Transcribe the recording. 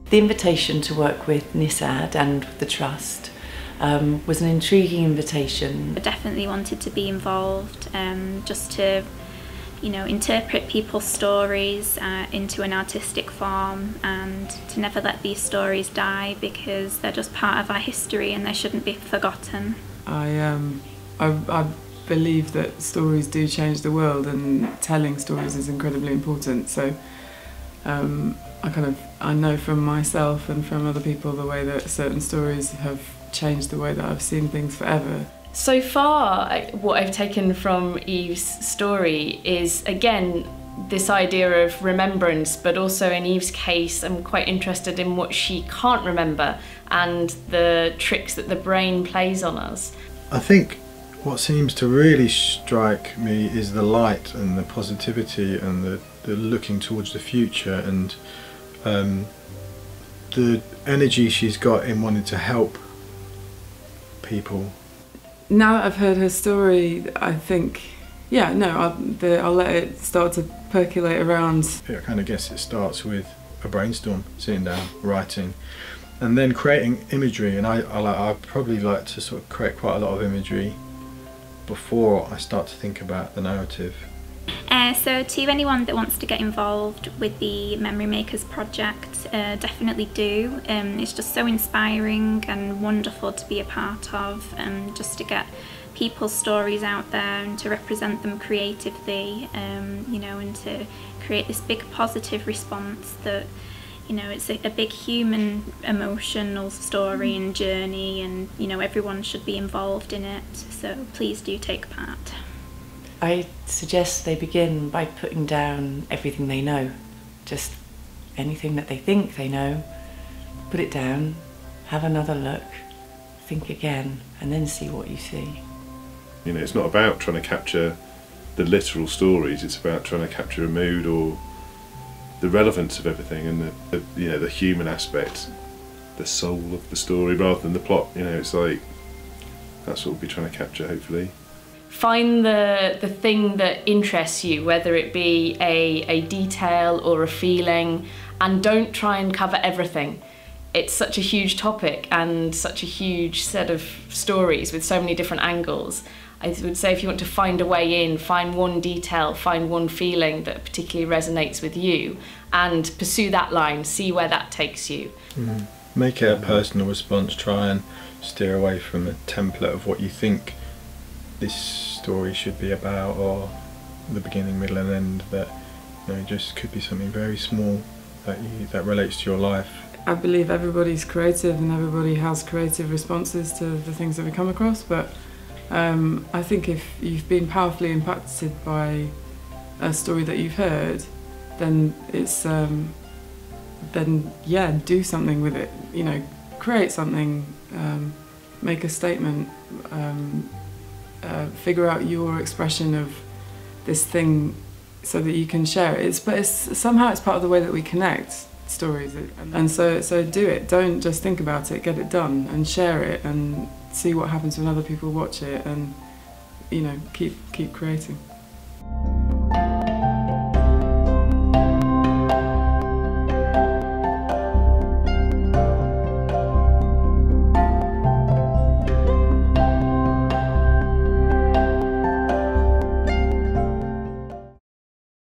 The invitation to work with NISAD and the Trust was an intriguing invitation. I definitely wanted to be involved, just to, you know, interpret people's stories into an artistic form, and to never let these stories die, because they're just part of our history and they shouldn't be forgotten. I believe that stories do change the world, and telling stories is incredibly important. So I know from myself and from other people the way that certain stories have changed the way that I've seen things forever. So far, what I've taken from Eve's story is, again, this idea of remembrance, but also in Eve's case, I'm quite interested in what she can't remember and the tricks that the brain plays on us. I think what seems to really strike me is the light and the positivity and the looking towards the future, and the energy she's got in wanting to help people. Now that I've heard her story, I think, yeah, no, I'll let it start to percolate around. I kind of guess it starts with a brainstorm, sitting down, writing, and then creating imagery. And I probably like to sort of create quite a lot of imagery before I start to think about the narrative. So to anyone that wants to get involved with the Memory Makers project, definitely do. It's just so inspiring and wonderful to be a part of, just to get people's stories out there and to represent them creatively, you know, and to create this big positive response that, you know, it's a big human emotional story and journey, and, you know, everyone should be involved in it, so please do take part. I suggest they begin by putting down everything they know, just anything that they think they know. Put it down, have another look, think again, and then see what you see. You know, it's not about trying to capture the literal stories, it's about trying to capture a mood or the relevance of everything, and the you know, the human aspect, the soul of the story rather than the plot. You know, it's like, that's what we'll be trying to capture, hopefully. Find the thing that interests you, whether it be a detail or a feeling, and don't try and cover everything. It's such a huge topic and such a huge set of stories with so many different angles. I would say if you want to find a way in, find one detail, find one feeling that particularly resonates with you, and pursue that line, see where that takes you. Make it a personal response, try and steer away from a template of what you think this story should be about, or the beginning, middle and end, that, you know, just could be something very small that relates to your life. I believe everybody's creative and everybody has creative responses to the things that we come across, but I think if you've been powerfully impacted by a story that you've heard, then it's then yeah, do something with it. You know, create something, make a statement, figure out your expression of this thing so that you can share it. But somehow it's part of the way that we connect stories, and so do it. Don't just think about it, get it done and share it, and see what happens when other people watch it, and, you know, keep creating.